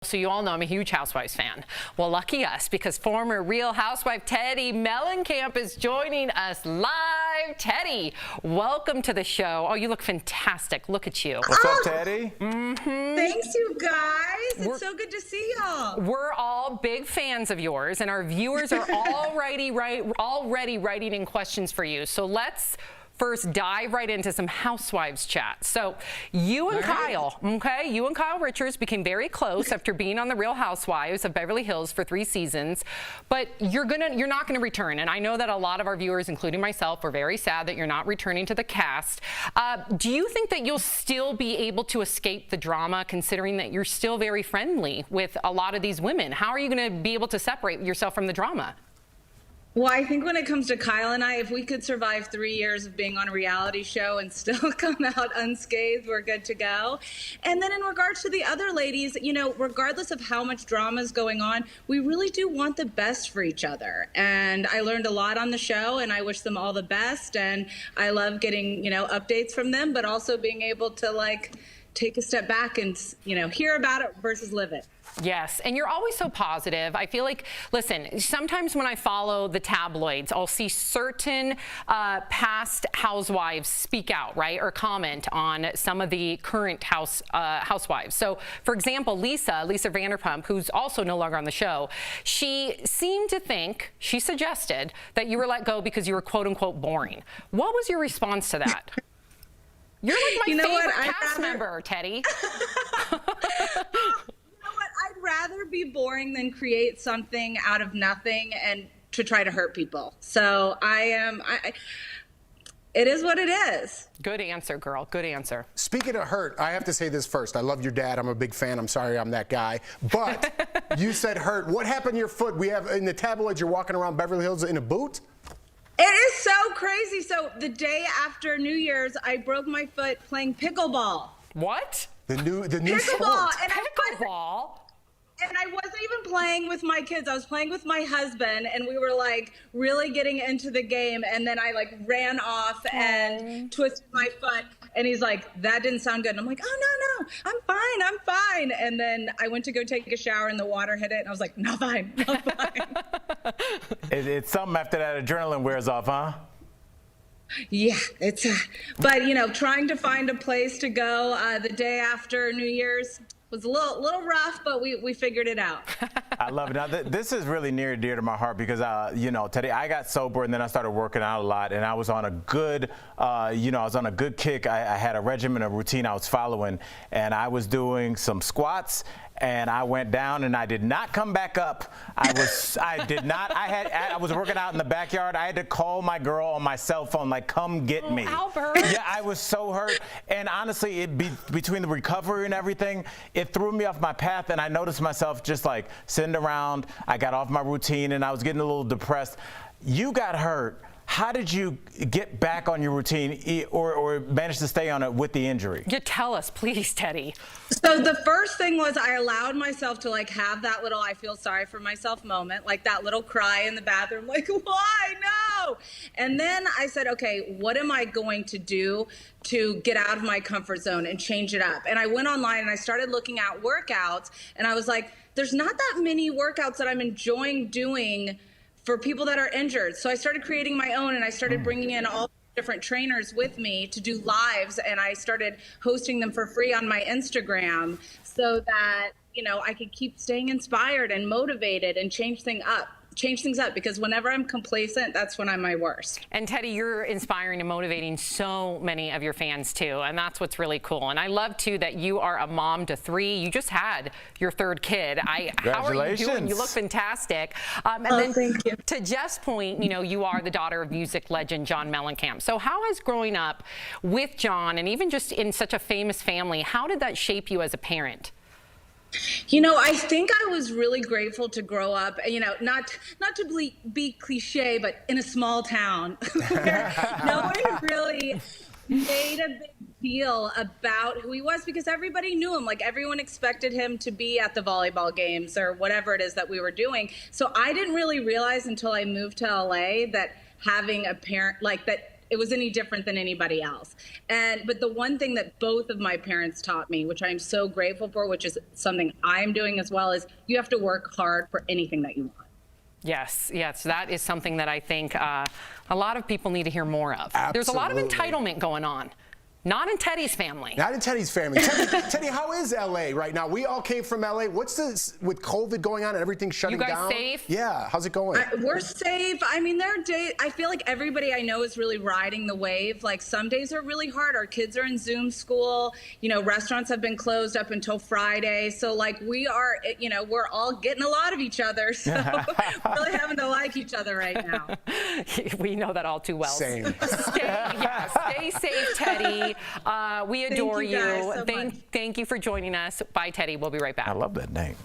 So you all know I'm a huge Housewives fan. Well, lucky us, because former Real Housewife Teddi Mellencamp is joining us live. Teddi, welcome to the show. Oh, you look fantastic. Look at you. What's up, Teddi? Thanks, you guys. It's so good to see y'all. We're all big fans of yours, and our viewers are already writing in questions for you. So let's first dive right into some Housewives chat. So you and Kyle, you and Kyle Richards became very close after being on the Real Housewives of Beverly Hills for 3 seasons, but you're not gonna return. And I know that a lot of our viewers, including myself, are very sad that you're not returning to the cast. Do you think that you'll still be able to escape the drama, considering that you're still very friendly with a lot of these women? How are you gonna be able to separate yourself from the drama? Well, I think when it comes to Kyle and I, if we could survive 3 years of being on a reality show and still come out unscathed, we're good to go. And then in regards to the other ladies, you know, regardless of how much drama is going on, we really do want the best for each other. And I learned a lot on the show, and I wish them all the best. And I love getting, you know, updates from them, but also being able to, like, take a step back and, you know, hear about it versus live it. Yes, and you're always so positive. I feel like, listen, sometimes when I follow the tabloids, I'll see certain past housewives speak out, right, or comment on some of the current housewives. So, for example, Lisa Vanderpump, who's also no longer on the show, she seemed to think, she suggested that you were let go because you were quote unquote boring. What was your response to that? You're like my favorite cast member, Teddi. I'd rather be boring than create something out of nothing and to try to hurt people. So it is what it is. Good answer, girl. Good answer. Speaking of hurt, I have to say this first. I love your dad. I'm a big fan. I'm sorry I'm that guy. But you said hurt. What happened to your foot? We have in the tabloids, you're walking around Beverly Hills in a boot? It is so crazy. So the day after New Year's, I broke my foot playing pickleball. What? The new pickleball. sport. And Pickleball? And I wasn't even playing with my kids. I was playing with my husband, and we were like really getting into the game. And then I like ran off and twisted my foot. And he's like, that didn't sound good. And I'm like, oh, no, I'm fine. And then I went to go take a shower and the water hit it. And I was like, no, fine. It's something after that adrenaline wears off, huh? Yeah, it's, but you know, trying to find a place to go the day after New Year's was a little rough, but we figured it out. I love it. Now, this is really near and dear to my heart because, you know, Teddi, I got sober and then I started working out a lot, and I was on a good, you know, I was on a good kick. I had a regimen, a routine I was following, and I was doing some squats, and I went down and I did not come back up. I was working out in the backyard. I had to call my girl on my cell phone, like, come get me. Albert. Yeah, I was so hurt. And honestly, between the recovery and everything, it threw me off my path, and I noticed myself just like sitting around. I got off my routine and I was getting a little depressed. You got hurt. How did you get back on your routine or manage to stay on it with the injury? You tell us, please, Teddi. So the first thing was I allowed myself to like have that little I feel sorry for myself moment, like that little cry in the bathroom, like, why, no? And then I said, okay, what am I going to do to get out of my comfort zone and change it up? And I went online and I started looking at workouts, and I was like, there's not that many workouts that I'm enjoying doing for people that are injured. So I started creating my own, and I started bringing in all different trainers with me to do lives, and I started hosting them for free on my Instagram so that, you know, I could keep staying inspired and motivated and change things up, because whenever I'm complacent, that's when I'm my worst. And Teddi, you're inspiring and motivating so many of your fans too, and that's what's really cool. And I love too that you are a mom to 3. You just had your 3rd kid. How are you doing? You look fantastic. And then thank you. To Jeff's point, you know, you are the daughter of music legend John Mellencamp. So how has growing up with John, and even just in such a famous family, how did that shape you as a parent? You know, I think I was really grateful to grow up, you know, not to be cliche, but in a small town where no one really made a big deal about who he was, because everybody knew him. Like, everyone expected him to be at the volleyball games or whatever it is that we were doing. So I didn't really realize until I moved to LA that having a parent like that, it was any different than anybody else. But the one thing that both of my parents taught me, which I'm so grateful for, which is something I'm doing as well, is you have to work hard for anything that you want. Yes, yes, that is something that I think a lot of people need to hear more of. Absolutely. There's a lot of entitlement going on. Not in Teddi's family. Not in Teddi's family. Teddi, how is LA right now? We all came from LA. What's this with COVID going on and everything shutting down? You guys safe? Yeah, how's it going? We're safe. I mean, there are days, I feel like everybody I know is really riding the wave. Like some days are really hard. Our kids are in Zoom school. You know, restaurants have been closed up until Friday. So like we are, you know, we're all getting a lot of each other. So we're really having to like each other right now. We know that all too well. Same. Stay safe, Teddi. We adore Thank you guys so much. Thank you for joining us. Bye, Teddi. We'll be right back. I love that name.